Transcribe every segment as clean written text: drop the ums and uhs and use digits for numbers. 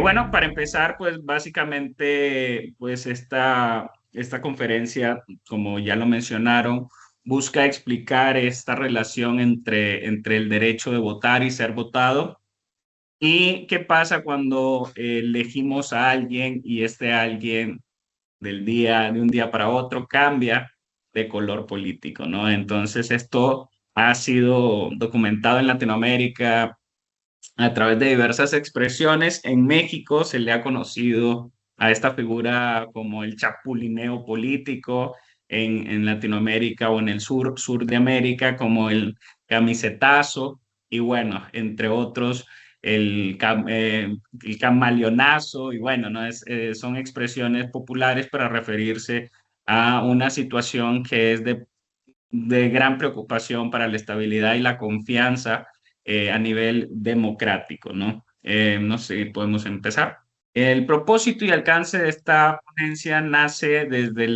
Bueno, para empezar, pues básicamente, pues esta conferencia, como ya lo mencionaron, busca explicar esta relación entre el derecho de votar y ser votado. ¿Y qué pasa cuando elegimos a alguien y este alguien de un día para otro cambia de color político, ¿no? Entonces esto ha sido documentado en Latinoamérica a través de diversas expresiones. En México se le ha conocido a esta figura como el chapulineo político, en Latinoamérica o en el sur de América como el camisetazo y bueno, entre otros, el camaleonazo y bueno, ¿no? Son expresiones populares para referirse a una situación que es de gran preocupación para la estabilidad y la confianza a nivel democrático, ¿no? No sé, podemos empezar. El propósito y alcance de esta ponencia nace desde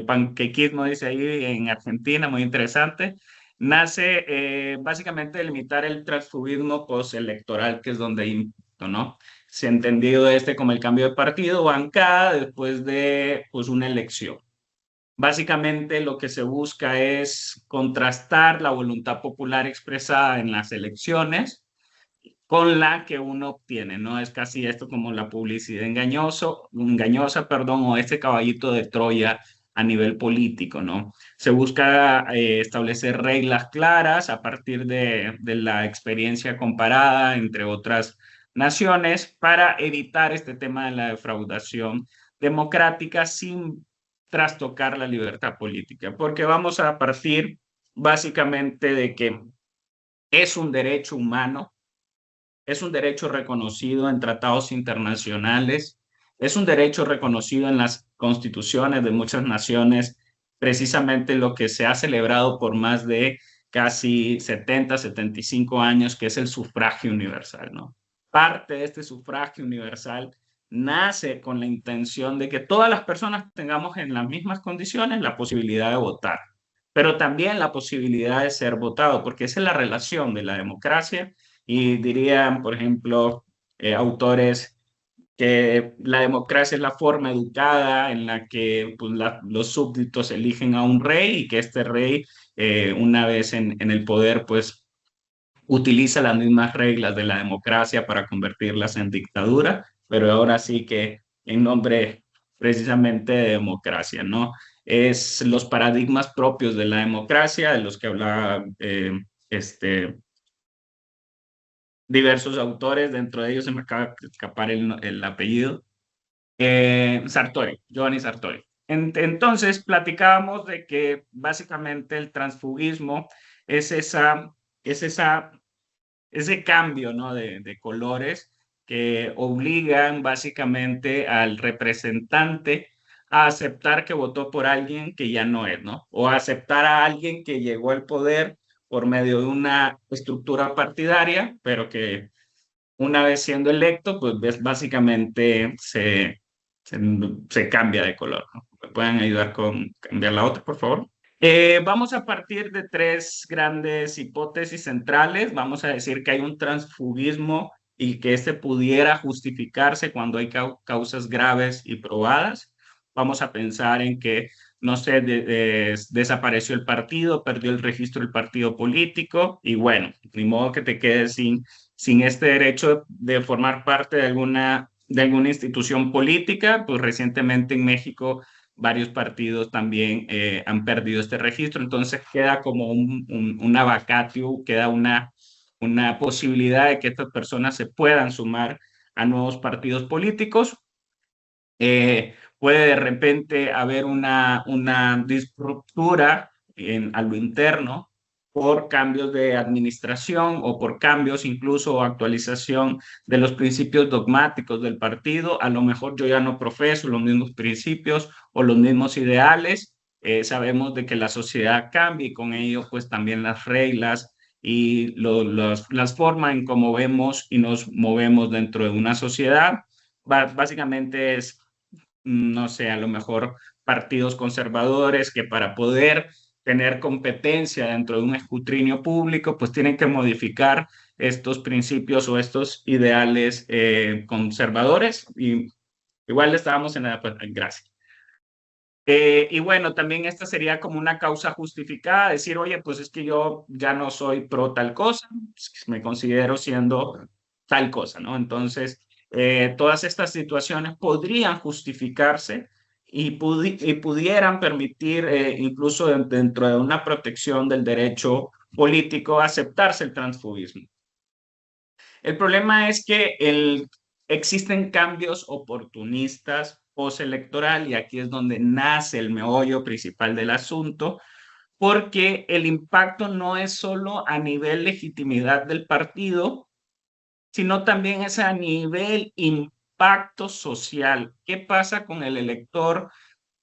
panquequismo, dice ahí en Argentina, muy interesante. Nace básicamente de limitar el transfugismo postelectoral, que es donde impactó, ¿no? Se ha entendido como el cambio de partido o bancada después de pues, una elección. Básicamente lo que se busca es contrastar la voluntad popular expresada en las elecciones con la que uno obtiene, ¿no? Es casi esto como la publicidad engañosa, perdón, o este caballito de Troya a nivel político, ¿no? Se busca establecer reglas claras a partir de la experiencia comparada entre otras naciones para evitar este tema de la defraudación democrática sin trastocar la libertad política, porque vamos a partir básicamente de que es un derecho humano, es un derecho reconocido en tratados internacionales, es un derecho reconocido en las constituciones de muchas naciones, precisamente lo que se ha celebrado por más de casi 75 años, que es el sufragio universal, ¿no? Parte de este sufragio universal nace con la intención de que todas las personas tengamos en las mismas condiciones la posibilidad de votar, pero también la posibilidad de ser votado, porque esa es la relación de la democracia y dirían, por ejemplo, autores que la democracia es la forma educada en la que pues, los súbditos eligen a un rey y que este rey, una vez en el poder, pues utiliza las mismas reglas de la democracia para convertirlas en dictadura, pero ahora sí que en nombre precisamente de democracia, ¿no? Es los paradigmas propios de la democracia, de los que hablaba este, diversos autores, dentro de ellos se me acaba de escapar el apellido, Sartori, Giovanni Sartori. Entonces, platicábamos de que básicamente el transfugismo es es esa, ese cambio, ¿no? de colores que obligan básicamente al representante a aceptar que votó por alguien que ya no es, ¿no? O a aceptar a alguien que llegó al poder por medio de una estructura partidaria, pero que una vez siendo electo, pues básicamente se, se cambia de color, ¿no? ¿Me pueden ayudar con cambiar la otra, por favor? Vamos a partir de tres grandes hipótesis centrales. Vamos a decir que hay un transfugismo y que este pudiera justificarse cuando hay causas graves y probadas. Vamos a pensar en que, no sé, desapareció el partido, perdió el registro del partido político y bueno, ni modo que te quedes sin este derecho de formar parte de alguna institución política. Pues recientemente en México varios partidos también han perdido este registro, entonces queda como una vacatio, queda una posibilidad de que estas personas se puedan sumar a nuevos partidos políticos. Puede de repente haber una disruptura a lo interno por cambios de administración o por cambios incluso o actualización de los principios dogmáticos del partido. A lo mejor yo ya no profeso los mismos principios o los mismos ideales. Sabemos de que la sociedad cambia y con ello pues también las reglas y las formas en cómo vemos y nos movemos dentro de una sociedad. Básicamente es no sé, a lo mejor partidos conservadores que para poder tener competencia dentro de un escrutinio público, pues tienen que modificar estos principios o estos ideales conservadores. Y igual estábamos en la... Pues, gracias. Y bueno, también esta sería como una causa justificada, decir, oye, pues es que yo ya no soy pro tal cosa, pues, me considero siendo tal cosa, ¿no? Entonces, todas estas situaciones podrían justificarse y pudieran permitir, incluso dentro de una protección del derecho político, aceptarse el transfugismo. El problema es que existen cambios oportunistas postelectoral y aquí es donde nace el meollo principal del asunto, porque el impacto no es solo a nivel legitimidad del partido, sino también es a nivel impacto social. ¿Qué pasa con el elector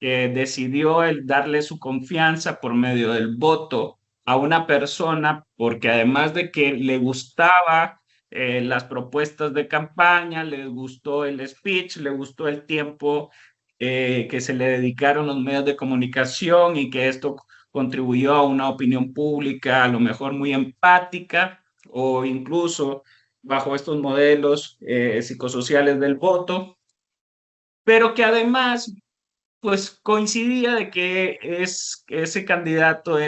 que decidió el darle su confianza por medio del voto a una persona porque además de que le gustaba las propuestas de campaña, le gustó el speech, le gustó el tiempo que se le dedicaron los medios de comunicación y que esto contribuyó a una opinión pública a lo mejor muy empática o incluso bajo estos modelos psicosociales del voto, pero que además pues coincidía de que ese candidato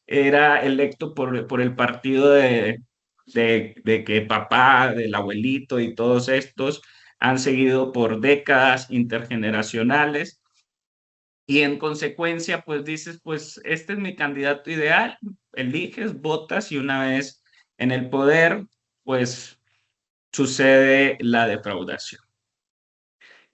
era electo por el partido de que papá, del abuelito y todos estos han seguido por décadas intergeneracionales y en consecuencia pues dices pues este es mi candidato ideal, eliges, votas y una vez en el poder pues sucede la defraudación.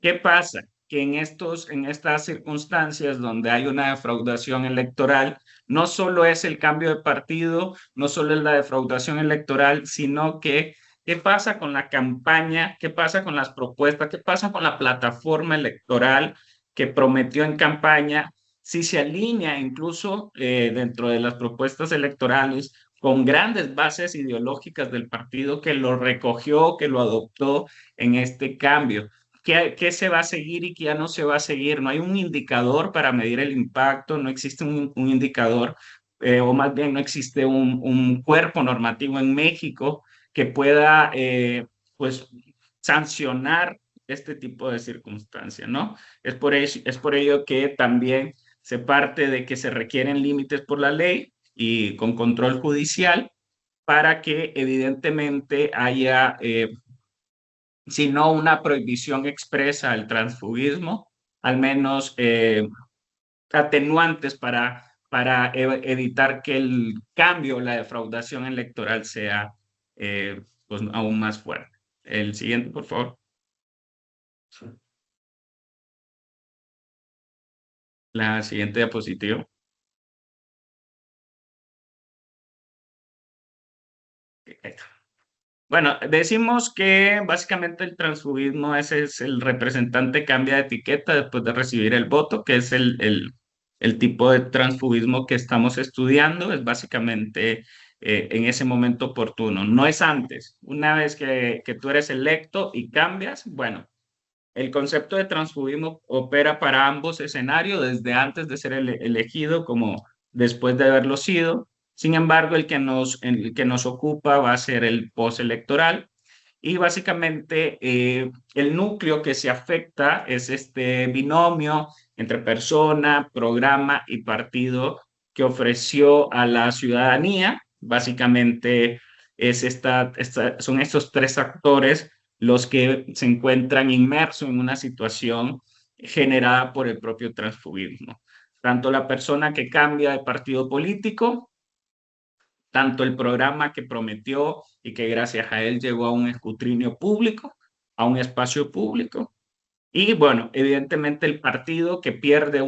¿Qué pasa? Que en estas circunstancias donde hay una defraudación electoral, no solo es el cambio de partido, no solo es la defraudación electoral, sino que ¿qué pasa con la campaña? ¿Qué pasa con las propuestas? ¿Qué pasa con la plataforma electoral que prometió en campaña? Si se alinea incluso dentro de las propuestas electorales con grandes bases ideológicas del partido que lo recogió, que lo adoptó en este cambio. ¿Qué se va a seguir y qué ya no se va a seguir? No hay un indicador para medir el impacto, no existe un indicador, o más bien no existe un cuerpo normativo en México que pueda, pues, sancionar este tipo de circunstancias, ¿no? Es por ello que también se parte de que se requieren límites por la ley y con control judicial para que evidentemente haya sino una prohibición expresa al transfugismo, al menos atenuantes para evitar que el cambio, la defraudación electoral sea pues, aún más fuerte. El siguiente, por favor. La siguiente diapositiva. Bueno, decimos que básicamente el transfugismo es el representante cambia de etiqueta después de recibir el voto, que es el tipo de transfugismo que estamos estudiando, es básicamente en ese momento oportuno, no es antes. Una vez que tú eres electo y cambias, bueno, el concepto de transfugismo opera para ambos escenarios, desde antes de ser elegido como después de haberlo sido. Sin embargo, el que nos ocupa va a ser el postelectoral y básicamente el núcleo que se afecta es este binomio entre persona, programa y partido que ofreció a la ciudadanía. Básicamente son estos tres actores los que se encuentran inmersos en una situación generada por el propio transfugismo. Tanto la persona que cambia de partido político, tanto el programa que prometió y que gracias a él llegó a un escrutinio público, a un espacio público, y bueno, evidentemente el partido que pierde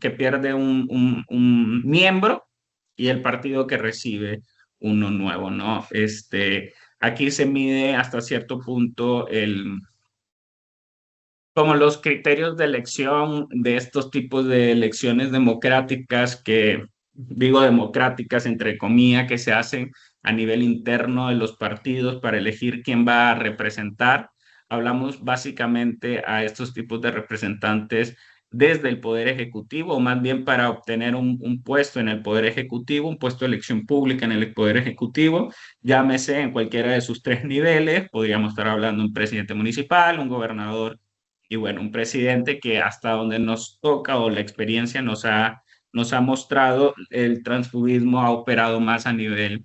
que pierde un miembro y el partido que recibe uno nuevo, ¿no? Aquí se mide hasta cierto punto como los criterios de elección de estos tipos de elecciones democráticas que, digo democráticas entre comillas, que se hacen a nivel interno de los partidos para elegir quién va a representar. Hablamos básicamente a estos tipos de representantes desde el Poder Ejecutivo, o más bien para obtener un puesto en el Poder Ejecutivo, un puesto de elección pública en el Poder Ejecutivo, llámese en cualquiera de sus tres niveles, podríamos estar hablando de un presidente municipal, un gobernador y bueno, un presidente que hasta donde nos toca o la experiencia nos ha mostrado, el transfugismo ha operado más a nivel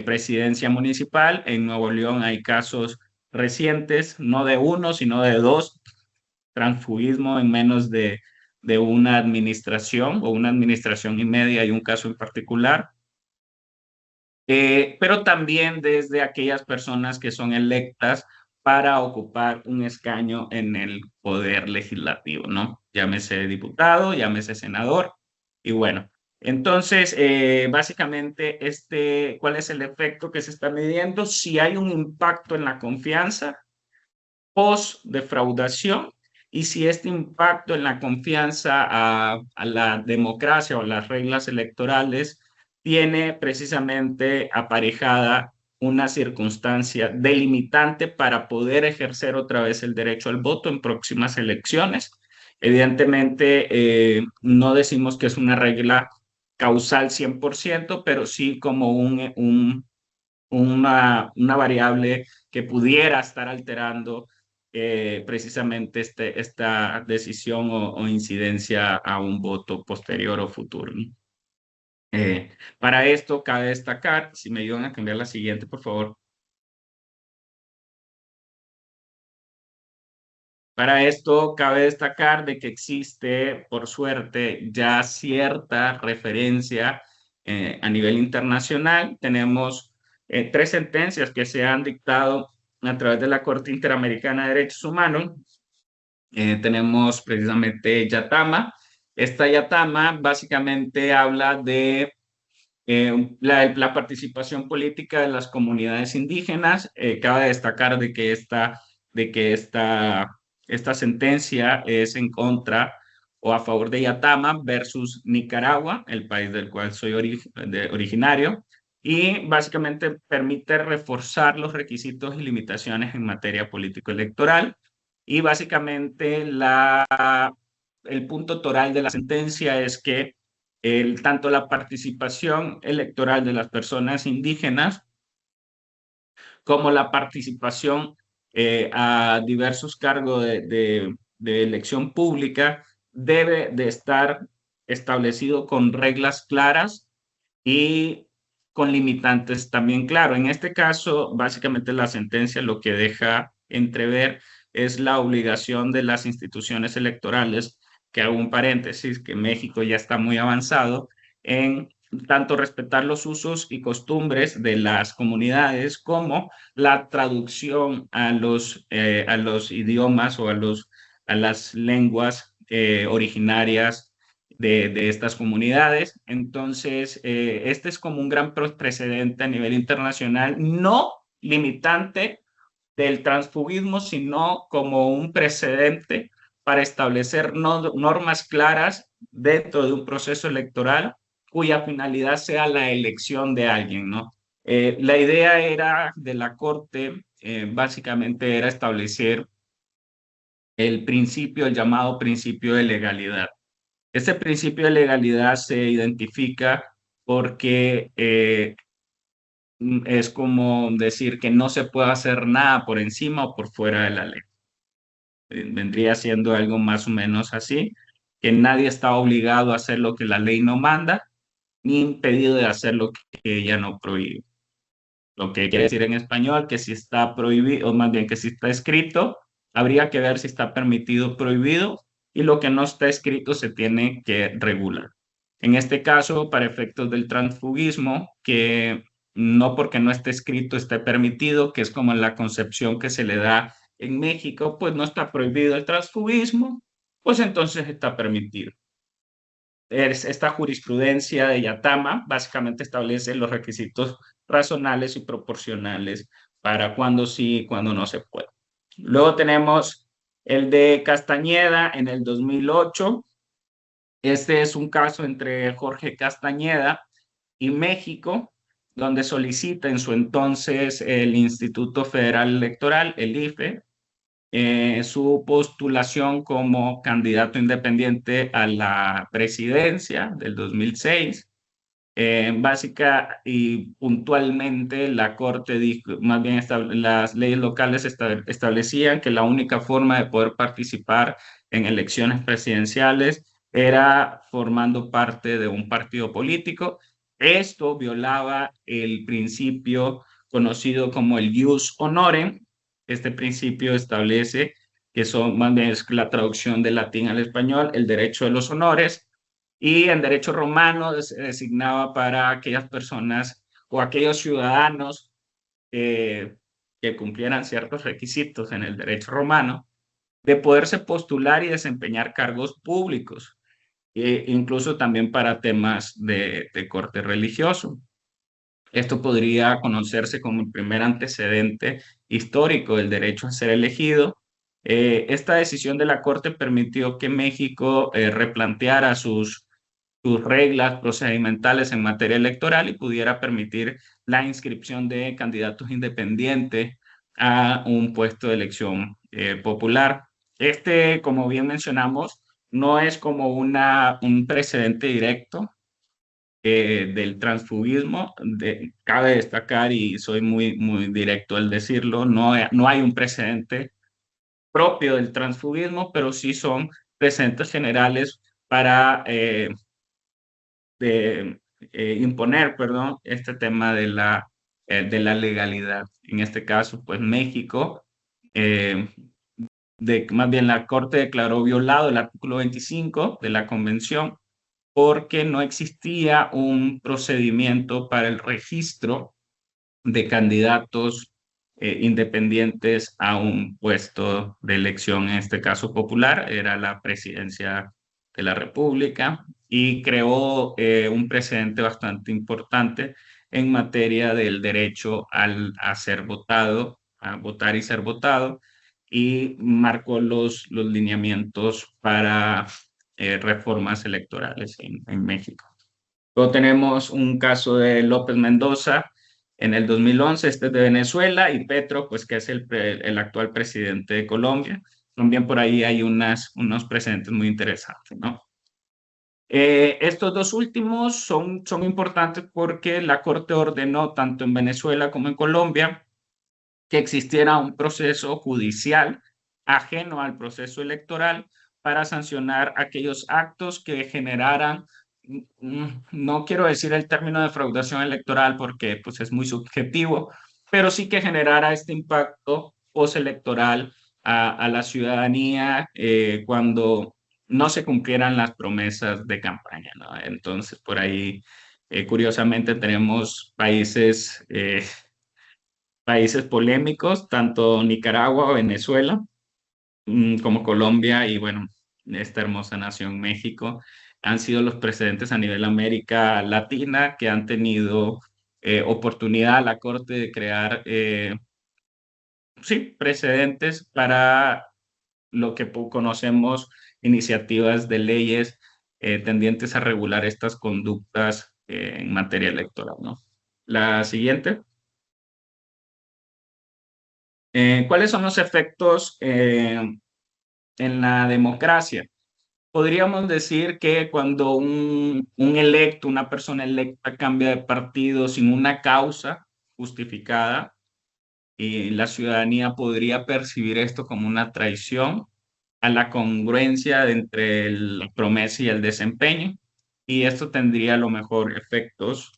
presidencia municipal. En Nuevo León hay casos recientes, no de uno, sino de dos transfugismo en menos de una administración o una administración y media, hay un caso en particular, pero también desde aquellas personas que son electas para ocupar un escaño en el poder legislativo, ¿no? Llámese diputado, llámese senador, y bueno. Entonces, básicamente, ¿cuál es el efecto que se está midiendo? Si hay un impacto en la confianza post-defraudación y si este impacto en la confianza a la democracia o las reglas electorales tiene precisamente aparejada una circunstancia delimitante para poder ejercer otra vez el derecho al voto en próximas elecciones. Evidentemente, no decimos que es una regla causal 100%, pero sí como una variable que pudiera estar alterando precisamente esta decisión o incidencia a un voto posterior o futuro, ¿no? Para esto cabe destacar, si me ayudan a cambiar la siguiente, por favor. Para esto cabe destacar de que existe, por suerte, ya cierta referencia a nivel internacional. Tenemos tres sentencias que se han dictado a través de la Corte Interamericana de Derechos Humanos. Tenemos precisamente Yatama. Esta Yatama básicamente habla de la participación política de las comunidades indígenas. Cabe destacar de que esta sentencia es en contra o a favor de Yatama versus Nicaragua, el país del cual soy originario, y básicamente permite reforzar los requisitos y limitaciones en materia político-electoral. Y básicamente el punto toral de la sentencia es que tanto la participación electoral de las personas indígenas como la participación a diversos cargos de elección pública debe de estar establecido con reglas claras y con limitantes también claro. En este caso, básicamente la sentencia lo que deja entrever es la obligación de las instituciones electorales, que hago un paréntesis, que México ya está muy avanzado en tanto respetar los usos y costumbres de las comunidades como la traducción a los idiomas o a las lenguas originarias de estas comunidades. Entonces, este es como un gran precedente a nivel internacional, no limitante del transfugismo, sino como un precedente para establecer normas claras dentro de un proceso electoral cuya finalidad sea la elección de alguien, ¿no? La idea de la Corte, básicamente era establecer el llamado principio de legalidad. Este principio de legalidad se identifica porque es como decir que no se puede hacer nada por encima o por fuera de la ley. Vendría siendo algo más o menos así, que nadie está obligado a hacer lo que la ley no manda, ni impedido de hacer lo que ella no prohíbe. Lo que quiere decir en español que si está prohibido, o más bien que si está escrito, habría que ver si está permitido o prohibido, y lo que no está escrito se tiene que regular. En este caso, para efectos del transfugismo, que no porque no esté escrito esté permitido, que es como la concepción que se le da en México, pues no está prohibido el transfugismo, pues entonces está permitido. Esta jurisprudencia de Yatama básicamente establece los requisitos razonables y proporcionales para cuando sí y cuando no se puede. Luego tenemos el de Castañeda en el 2008. Este es un caso entre Jorge Castañeda y México, donde solicita en su entonces el Instituto Federal Electoral, el IFE, su postulación como candidato independiente a la presidencia del 2006. Básica y puntualmente la Corte dijo, más bien las leyes locales establecían que la única forma de poder participar en elecciones presidenciales era formando parte de un partido político. Esto violaba el principio conocido como el jus honorem. Este principio establece que son, más bien es la traducción del latín al español, el derecho de los honores, y en derecho romano se designaba para aquellas personas o aquellos ciudadanos que cumplieran ciertos requisitos en el derecho romano de poderse postular y desempeñar cargos públicos, incluso también para temas de corte religioso. Esto podría conocerse como el primer antecedente histórico del derecho a ser elegido. Esta decisión de la Corte permitió que México replanteara sus reglas procedimentales en materia electoral y pudiera permitir la inscripción de candidatos independientes a un puesto de elección popular. Este, como bien mencionamos, no es como un precedente directo del transfugismo. Cabe destacar, y soy muy directo al decirlo, no hay un precedente propio del transfugismo, pero sí son precedentes generales para imponer, perdón, este tema de la legalidad. En este caso, pues México, eh, más bien la Corte declaró violado el artículo 25 de la Convención porque no existía un procedimiento para el registro de candidatos independientes a un puesto de elección, en este caso popular, era la presidencia de la República, y creó un precedente bastante importante en materia del derecho a ser votado, a votar y ser votado, y marcó los lineamientos para reformas electorales en México. Luego tenemos un caso de López Mendoza en el 2011, este es de Venezuela, y Petro, pues que es el actual presidente de Colombia. También por ahí hay unos precedentes muy interesantes, ¿no? Estos dos últimos son importantes porque la Corte ordenó, tanto en Venezuela como en Colombia, que existiera un proceso judicial ajeno al proceso electoral para sancionar aquellos actos que generaran, no quiero decir el término de defraudación electoral porque pues es muy subjetivo, pero sí que generara este impacto postelectoral a la ciudadanía cuando no se cumplieran las promesas de campaña, ¿no? Entonces, por ahí, curiosamente, tenemos países polémicos, tanto Nicaragua o Venezuela, como Colombia y bueno, esta hermosa nación México, han sido los precedentes a nivel América Latina que han tenido oportunidad a la Corte de crear, sí, precedentes para lo que conocemos iniciativas de leyes tendientes a regular estas conductas en materia electoral, ¿no? La siguiente. ¿Cuáles son los efectos en la democracia? Podríamos decir que cuando un electo, una persona electa cambia de partido sin una causa justificada, y la ciudadanía podría percibir esto como una traición a la congruencia entre la promesa y el desempeño, y esto tendría a lo mejor efectos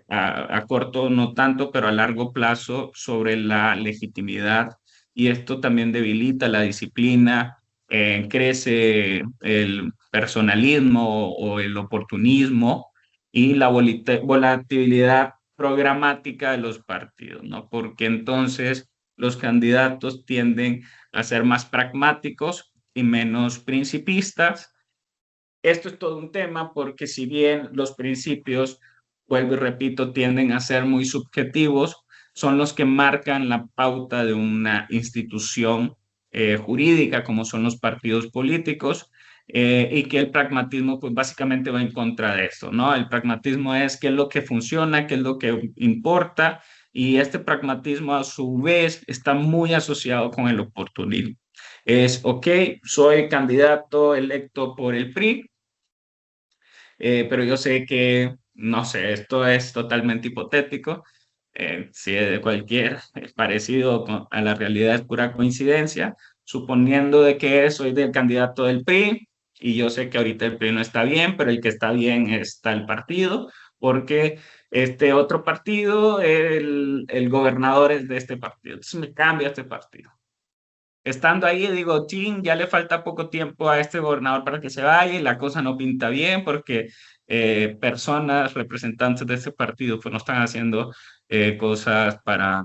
a corto no tanto, pero a largo plazo sobre la legitimidad, y esto también debilita la disciplina, crece el personalismo o el oportunismo y la volatilidad programática de los partidos, ¿no? Porque entonces los candidatos tienden a ser más pragmáticos y menos principistas. Esto es todo un tema porque si bien los principios, vuelvo y repito, tienden a ser muy subjetivos, son los que marcan la pauta de una institución jurídica como son los partidos políticos, y que el pragmatismo pues básicamente va en contra de esto, ¿no? El pragmatismo es qué es lo que funciona, qué es lo que importa, y este pragmatismo a su vez está muy asociado con el oportunismo. Es, ok, soy candidato electo por el PRI, pero yo sé que, no sé, esto es totalmente hipotético. Si es de cualquier parecido a la realidad es pura coincidencia, suponiendo de que soy del candidato del PRI y yo sé que ahorita el PRI no está bien, pero el que está bien está el partido, porque este otro partido, el gobernador es de este partido, entonces me cambia este partido. Estando ahí, digo, chin, ya le falta poco tiempo a este gobernador para que se vaya y la cosa no pinta bien porque personas, representantes de ese partido, pues no están haciendo cosas para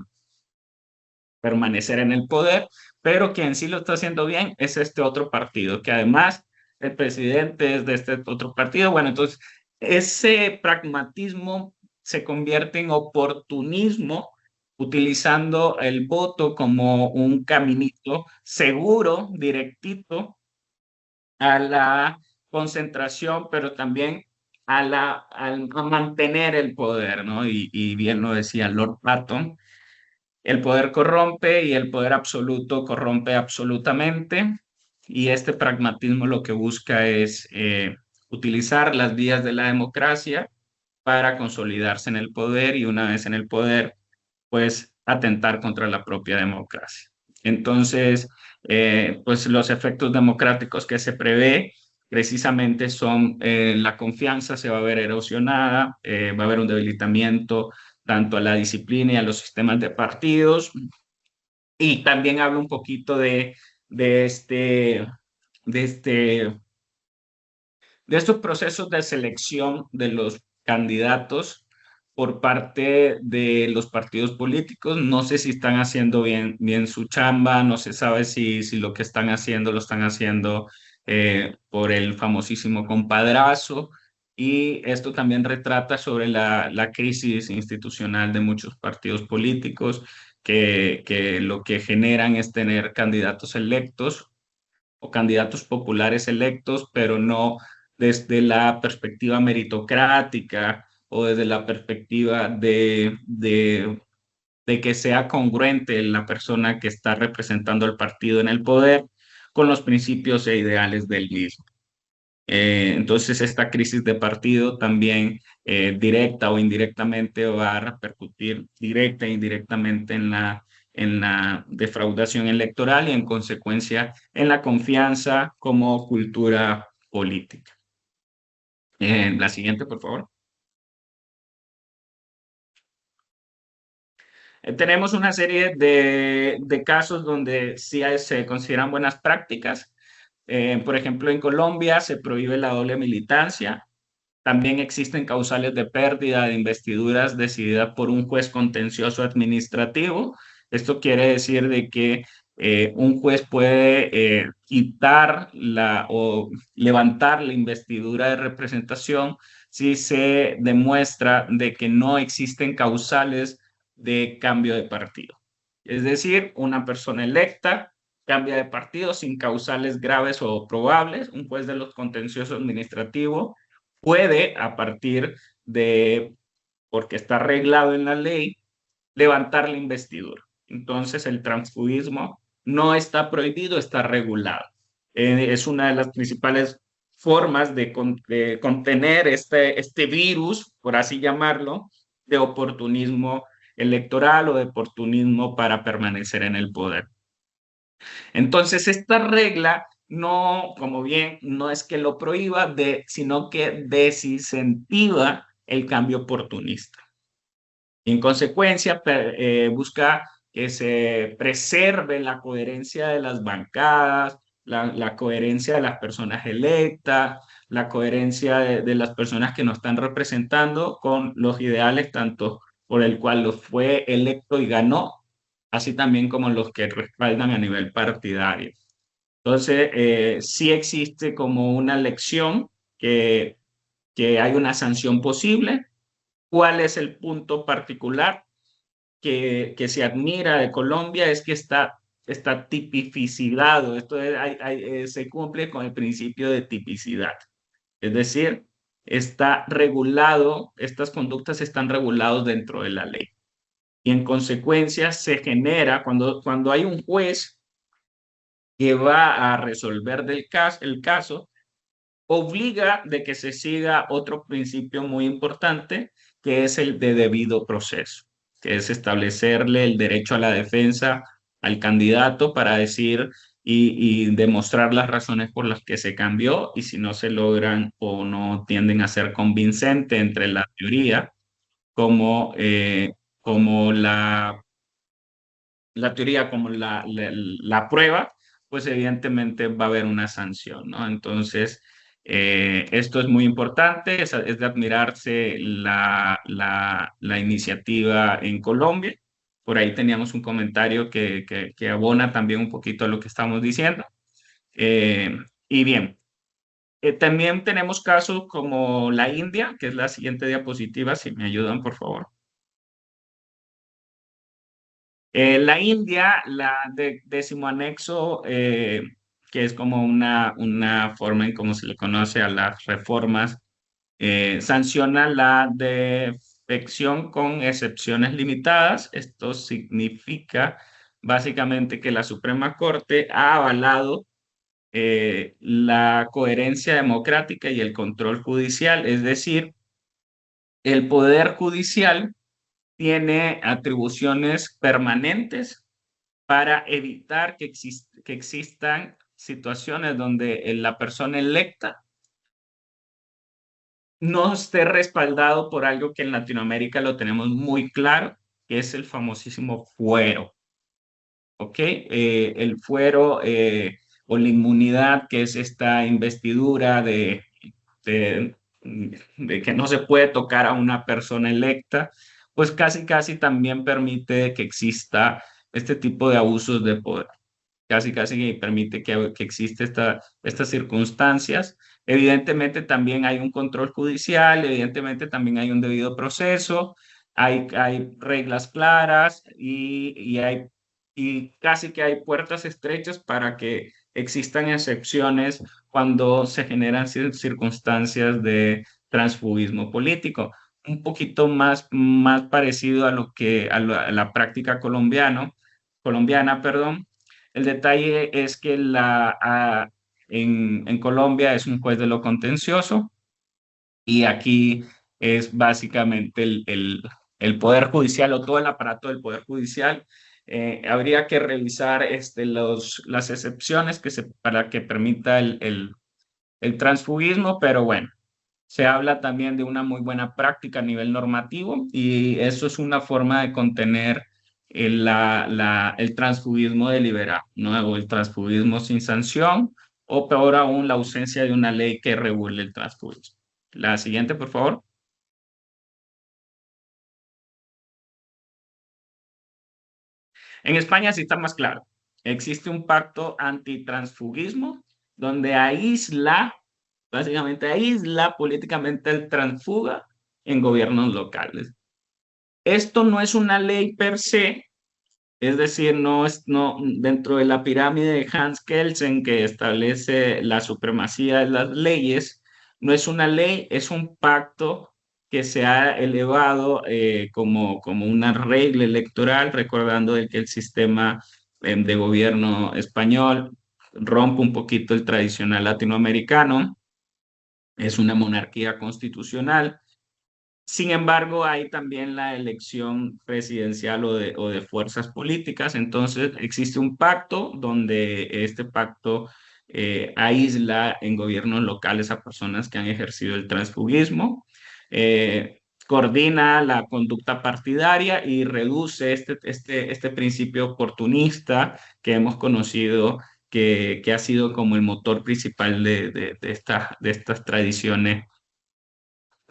permanecer en el poder, pero quien sí lo está haciendo bien es este otro partido, que además el presidente es de este otro partido. Bueno, entonces ese pragmatismo se convierte en oportunismo utilizando el voto como un caminito seguro, directito a la concentración, pero también a mantener el poder, ¿no? Y bien lo decía Lord Patton, el poder corrompe y el poder absoluto corrompe absolutamente. Y este pragmatismo lo que busca es utilizar las vías de la democracia para consolidarse en el poder y una vez en el poder, pues atentar contra la propia democracia. Entonces, pues los efectos democráticos que se prevé precisamente son la confianza se va a ver erosionada, va a haber un debilitamiento tanto a la disciplina y a los sistemas de partidos. Y también habla un poquito de, este, de, este, de estos procesos de selección de los candidatos por parte de los partidos políticos. No sé si están haciendo bien su chamba, no se sabe si lo que están haciendo lo están haciendo por el famosísimo compadrazo. Y esto también retrata sobre la crisis institucional de muchos partidos políticos que lo que generan es tener candidatos electos o candidatos populares electos, pero no desde la perspectiva meritocrática o desde la perspectiva de que sea congruente la persona que está representando al partido en el poder con los principios e ideales del mismo. Entonces, esta crisis de partido también directa o indirectamente va a repercutir directa e indirectamente en la defraudación electoral y en consecuencia en la confianza como cultura política. La siguiente, por favor. Tenemos una serie de casos donde sí se consideran buenas prácticas. Por ejemplo, en Colombia se prohíbe la doble militancia. También existen causales de pérdida de investiduras decididas por un juez contencioso administrativo. Esto quiere decir de que un juez puede quitar o levantar la investidura de representación si se demuestra de que no existen causales de cambio de partido. Es decir, una persona electa cambia de partido sin causales graves o probables. Un juez de los contenciosos administrativos puede, a partir de, porque está arreglado en la ley, levantar la investidura. Entonces, el transfugismo no está prohibido, está regulado. Es una de las principales formas de contener este virus, por así llamarlo, de oportunismo electoral o de oportunismo para permanecer en el poder. Entonces, esta regla no, como bien, no es que lo prohíba, sino que desincentiva el cambio oportunista. En consecuencia, busca que se preserve la coherencia de las bancadas, la coherencia de las personas electas, la coherencia de las personas que nos están representando con los ideales tanto por el cual lo fue electo y ganó, así también como los que respaldan a nivel partidario. Entonces, sí existe como una lección que hay una sanción posible. ¿Cuál es el punto particular que se admira de Colombia? Es que está tipificado. Esto se cumple con el principio de tipicidad. Es decir, está regulado, estas conductas están regulados dentro de la ley. y en consecuencia se genera, cuando hay un juez que va a resolver el caso, obliga de que se siga otro principio muy importante, que es el de debido proceso, que es establecerle el derecho a la defensa al candidato para decir y demostrar las razones por las que se cambió, y si no se logran o no tienden a ser convincente entre la teoría como, como la teoría como la prueba, pues evidentemente va a haber una sanción, ¿no? Entonces, esto es muy importante, es de admirarse la iniciativa en Colombia. Por ahí teníamos un comentario que abona también un poquito a lo que estamos diciendo. Eh, y bien, también tenemos casos como la India, que es la siguiente diapositiva, si me ayudan, por favor. La India, décimo anexo, que es como una forma en cómo se le conoce a las reformas, sanciona la defección con excepciones limitadas. Esto significa básicamente que la Suprema Corte ha avalado la coherencia democrática y el control judicial, es decir, el poder judicial tiene atribuciones permanentes para evitar que existan situaciones donde la persona electa no esté respaldado por algo que en Latinoamérica lo tenemos muy claro, que es el famosísimo fuero, ¿ok? El fuero o la inmunidad, que es esta investidura de, de que no se puede tocar a una persona electa, pues casi, casi también permite que exista este tipo de abusos de poder. Casi, casi que permite que existe estas circunstancias. Evidentemente también hay un control judicial, evidentemente también hay un debido proceso, hay reglas claras y casi que hay puertas estrechas para que existan excepciones cuando se generan circunstancias de transfugismo político. Un poquito más parecido a lo que a la práctica colombiana, perdón. El detalle es que en Colombia es un juez de lo contencioso y aquí es básicamente el Poder Judicial o todo el aparato del Poder Judicial. Habría que revisar las excepciones para que permita el transfugismo, pero bueno, se habla también de una muy buena práctica a nivel normativo y eso es una forma de contener el transfugismo deliberado, ¿no? O el transfugismo sin sanción, o peor aún, la ausencia de una ley que regule el transfugismo. La siguiente, por favor. En España sí está más claro. Existe un pacto antitransfugismo donde básicamente aísla políticamente el transfuga en gobiernos locales. Esto no es una ley per se, es decir, no, dentro de la pirámide de Hans Kelsen que establece la supremacía de las leyes, no es una ley, es un pacto que se ha elevado como una regla electoral, recordando de que el sistema de gobierno español rompe un poquito el tradicional latinoamericano, es una monarquía constitucional. Sin embargo, hay también la elección presidencial o de fuerzas políticas. Entonces, existe un pacto donde este pacto aísla en gobiernos locales a personas que han ejercido el transfugismo, coordina la conducta partidaria y reduce este principio oportunista que hemos conocido, que ha sido como el motor principal de estas tradiciones.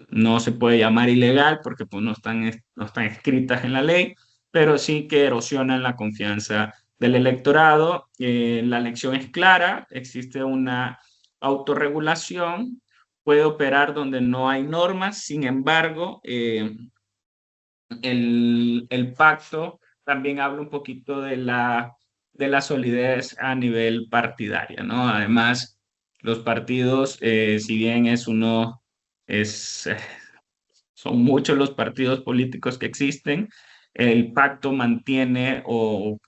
No se puede llamar ilegal porque pues, no están escritas en la ley, pero sí que erosionan la confianza del electorado. La elección es clara, existe una autorregulación, puede operar donde no hay normas. Sin embargo, el pacto también habla un poquito de la solidez a nivel partidaria, ¿no? Además, los partidos, si bien es, son muchos los partidos políticos que existen, el pacto mantiene o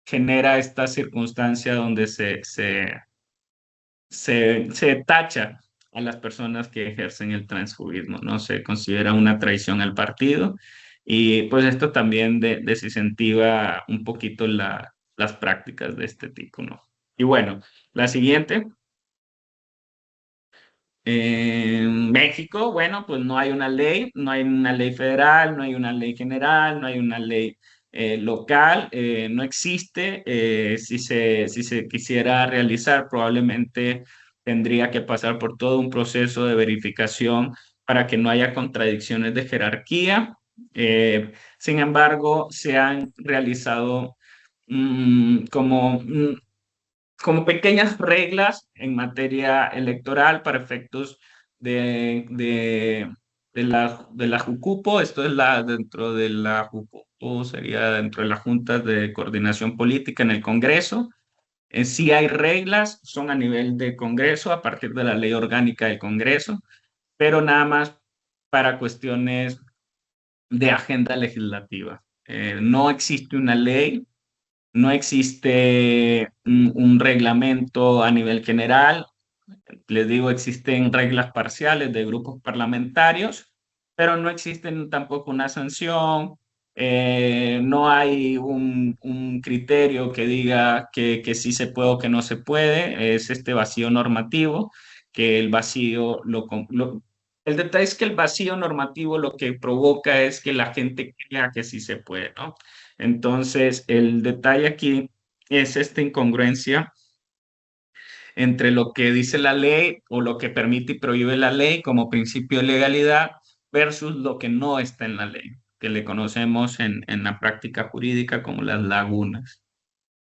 genera esta circunstancia donde se tacha a las personas que ejercen el transfugismo, ¿no? Se considera una traición al partido y pues esto también desincentiva un poquito las prácticas de este tipo, ¿no? Y bueno, la siguiente. En México, bueno, pues no hay una ley, no hay una ley federal, no hay una ley general, no hay una ley local, no existe. Si se quisiera realizar, probablemente tendría que pasar por todo un proceso de verificación para que no haya contradicciones de jerarquía. Sin embargo, se han realizado como pequeñas reglas en materia electoral para efectos de la Jucupo. Esto es dentro de la Jucupo, sería dentro de las juntas de coordinación política en el Congreso. Sí hay reglas, son a nivel de Congreso, a partir de la ley orgánica del Congreso, pero nada más para cuestiones de agenda legislativa. No existe una ley, no existe un reglamento a nivel general. Les digo, existen reglas parciales de grupos parlamentarios, pero no existen tampoco una sanción. No hay un criterio que diga que sí se puede o que no se puede. Es este vacío normativo, que el vacío el detalle es que el vacío normativo lo que provoca es que la gente crea que sí se puede, ¿no? Entonces, el detalle aquí es esta incongruencia entre lo que dice la ley o lo que permite y prohíbe la ley como principio de legalidad versus lo que no está en la ley, que le conocemos en la práctica jurídica como las lagunas.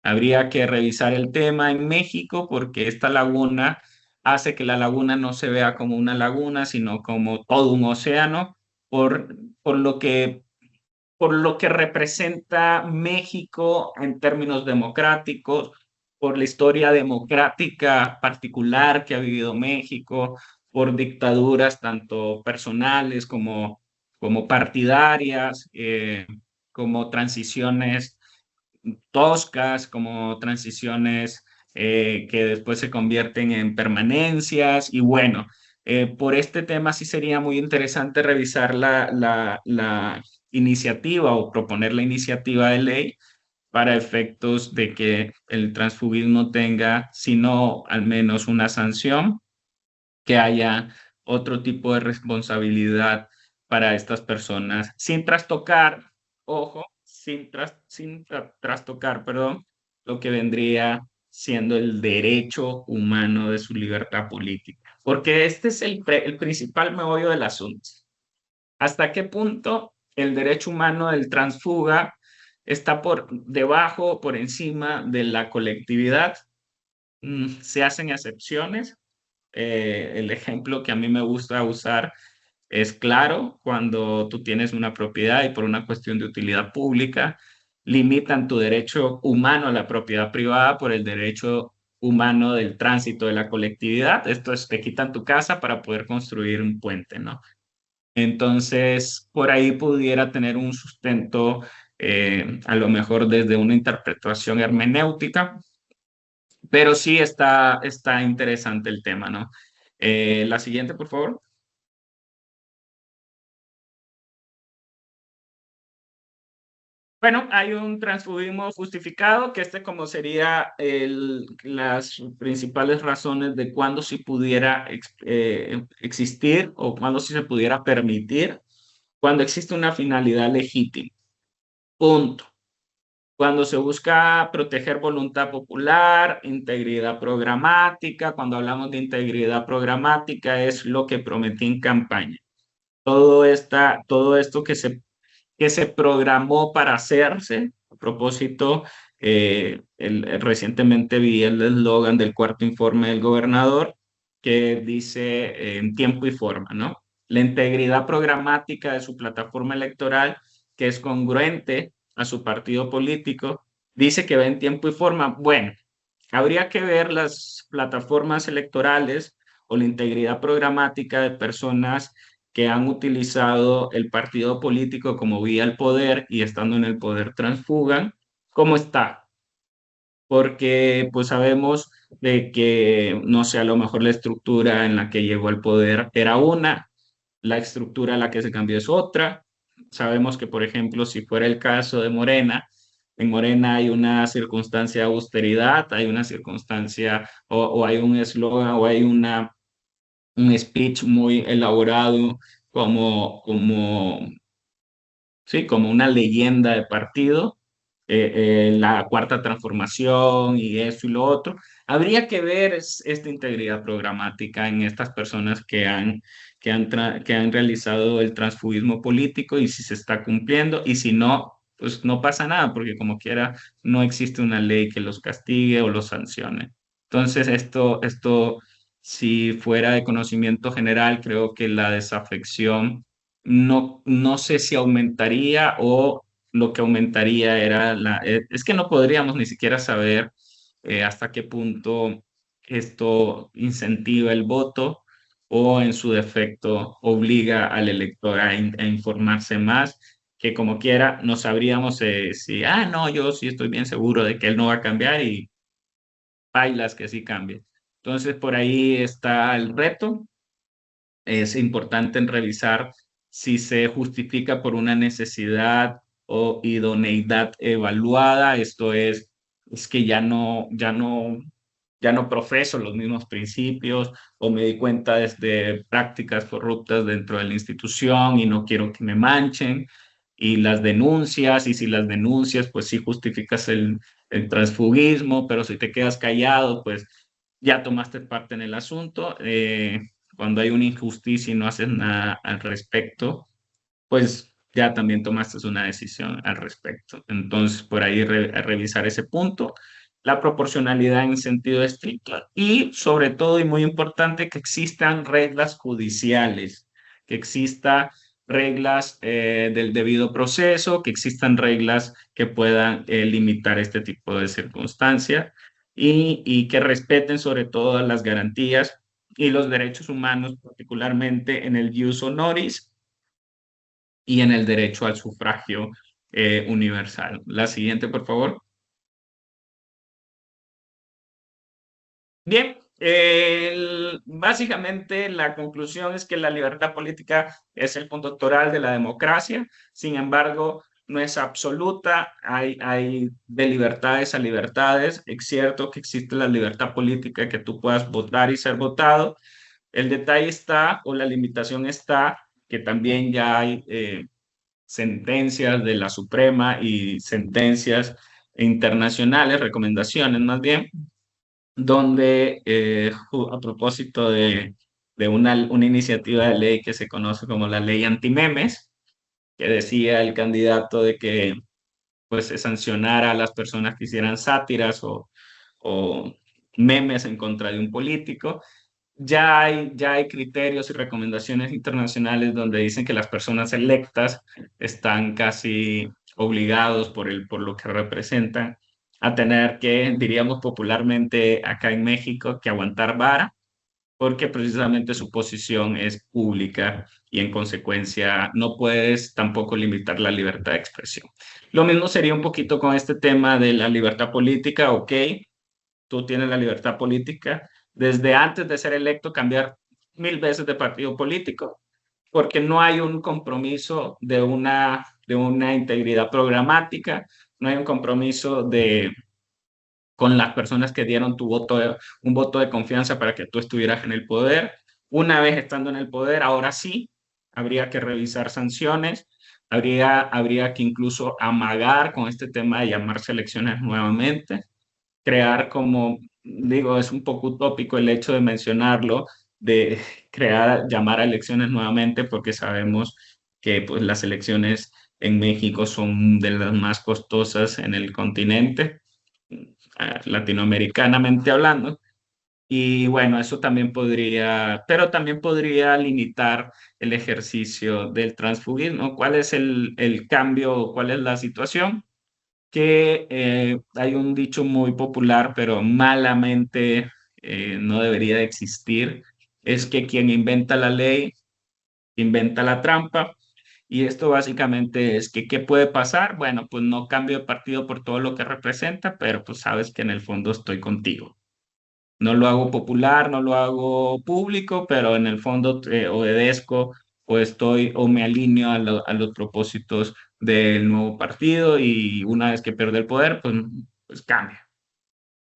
Habría que revisar el tema en México porque esta laguna hace que la laguna no se vea como una laguna, sino como todo un océano, por, por lo que por lo que representa México en términos democráticos, por la historia democrática particular que ha vivido México, por dictaduras tanto personales como partidarias, como transiciones toscas, como transiciones que después se convierten en permanencias. Y bueno, por este tema sí sería muy interesante revisar la iniciativa o proponer la iniciativa de ley para efectos de que el transfugismo tenga, si no al menos una sanción, que haya otro tipo de responsabilidad para estas personas, sin trastocar, ojo, sin trastocar, perdón, lo que vendría siendo el derecho humano de su libertad política. Porque este es el principal meollo del asunto. ¿Hasta qué punto el derecho humano del transfuga está por debajo, por encima de la colectividad? Se hacen excepciones. El ejemplo que a mí me gusta usar es claro, cuando tú tienes una propiedad y por una cuestión de utilidad pública limitan tu derecho humano a la propiedad privada por el derecho humano del tránsito de la colectividad. Esto es, te quitan tu casa para poder construir un puente, ¿no? Entonces, por ahí pudiera tener un sustento, a lo mejor desde una interpretación hermenéutica, pero sí está interesante el tema, ¿no? La siguiente, por favor. Bueno, hay un transfugismo justificado, que como sería las principales razones de cuándo sí pudiera existir o cuándo sí se pudiera permitir, cuando existe una finalidad legítima. Punto. Cuando se busca proteger voluntad popular, integridad programática. Cuando hablamos de integridad programática es lo que prometí en campaña. Todo esto que se programó para hacerse. A propósito, recientemente vi el eslogan del cuarto informe del gobernador que dice en tiempo y forma, ¿no? La integridad programática de su plataforma electoral, que es congruente a su partido político, dice que va en tiempo y forma. Bueno, habría que ver las plataformas electorales o la integridad programática de personas que han utilizado el partido político como vía al poder y estando en el poder transfugan, ¿cómo está? Porque pues sabemos de que, no sé, a lo mejor la estructura en la que llegó al poder era una, la estructura a la que se cambió es otra. Sabemos que, por ejemplo, si fuera el caso de Morena, en Morena hay una circunstancia de austeridad, hay una circunstancia o hay un eslogan o hay un speech muy elaborado sí, como una leyenda de partido, la cuarta transformación y eso y lo otro. Habría que ver esta integridad programática en estas personas que han realizado el transfugismo político y si se está cumpliendo y si no, pues no pasa nada, porque como quiera no existe una ley que los castigue o los sancione. Entonces, si fuera de conocimiento general, creo que la desafección no sé si aumentaría o lo que aumentaría era es que no podríamos ni siquiera saber hasta qué punto esto incentiva el voto o en su defecto obliga al elector a informarse más, que como quiera no sabríamos si, no, yo sí estoy bien seguro de que él no va a cambiar y bailas que sí cambie. Entonces por ahí está el reto. Es importante en revisar si se justifica por una necesidad o idoneidad evaluada. Esto es que ya no profeso los mismos principios o me di cuenta de prácticas corruptas dentro de la institución y no quiero que me manchen. Y las denuncias, y si las denuncias, pues sí justificas el transfugismo, pero si te quedas callado, pues ya tomaste parte en el asunto. Cuando hay una injusticia y no haces nada al respecto, pues ya también tomaste una decisión al respecto. Entonces, por ahí revisar ese punto, la proporcionalidad en sentido estricto y sobre todo y muy importante que existan reglas judiciales, que exista reglas del debido proceso, que existan reglas que puedan limitar este tipo de circunstancias y que respeten sobre todo las garantías y los derechos humanos, particularmente en el jus honoris y en el derecho al sufragio universal. La siguiente, por favor. Bien, básicamente la conclusión es que la libertad política es el punto toral de la democracia, sin embargo, no es absoluta, hay de libertades a libertades, es cierto que existe la libertad política que tú puedas votar y ser votado, el detalle está o la limitación está que también ya hay sentencias de la Suprema y sentencias internacionales, recomendaciones más bien, donde a propósito de una iniciativa de ley que se conoce como la ley antimemes, que decía el candidato de que pues se sancionara a las personas que hicieran sátiras o memes en contra de un político. Ya hay criterios y recomendaciones internacionales donde dicen que las personas electas están casi obligados por lo que representan a tener que, diríamos popularmente acá en México, que aguantar vara, porque precisamente su posición es pública y en consecuencia no puedes tampoco limitar la libertad de expresión. Lo mismo sería un poquito con este tema de la libertad política, ok, tú tienes la libertad política desde antes de ser electo cambiar 1000 veces de partido político, porque no hay un compromiso de una integridad programática, no hay un compromiso con las personas que dieron un voto de confianza para que tú estuvieras en el poder. Una vez estando en el poder, ahora sí, habría que revisar sanciones, habría que incluso amagar con este tema de llamarse elecciones nuevamente, crear como, digo, es un poco utópico el hecho de mencionarlo, de llamar a elecciones nuevamente, porque sabemos que pues, las elecciones en México son de las más costosas en el continente, latinoamericanamente hablando. Y bueno, eso también pero también podría limitar el ejercicio del transfugismo. ¿Cuál es el cambio? ¿Cuál es la situación? Que hay un dicho muy popular, pero malamente no debería de existir, es que quien inventa la ley inventa la trampa. Y esto básicamente es que, ¿qué puede pasar? Bueno, pues no cambio de partido por todo lo que representa, pero pues sabes que en el fondo estoy contigo. No lo hago popular, no lo hago público, pero en el fondo obedezco o estoy o me alineo a los propósitos del nuevo partido y una vez que pierde el poder, pues cambia,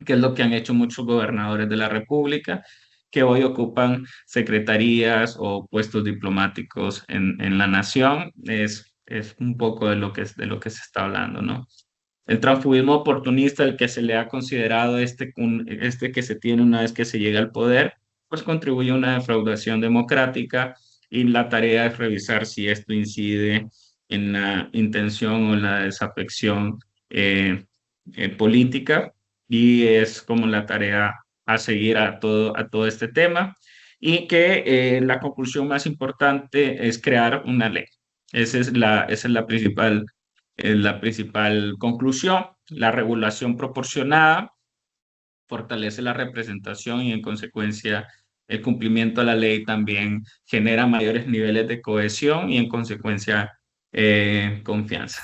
que es lo que han hecho muchos gobernadores de la República, que hoy ocupan secretarías o puestos diplomáticos en la nación. Es un poco de lo que se está hablando, ¿no? El transfugismo oportunista, el que se le ha considerado este que se tiene una vez que se llega al poder, pues contribuye a una defraudación democrática y la tarea es revisar si esto incide en la intención o en la desafección eh, política y es como la tarea a seguir a todo este tema y que la conclusión más importante es crear una ley. Esa es la principal conclusión. La regulación proporcionada fortalece la representación y en consecuencia el cumplimiento de la ley también genera mayores niveles de cohesión y en consecuencia confianza.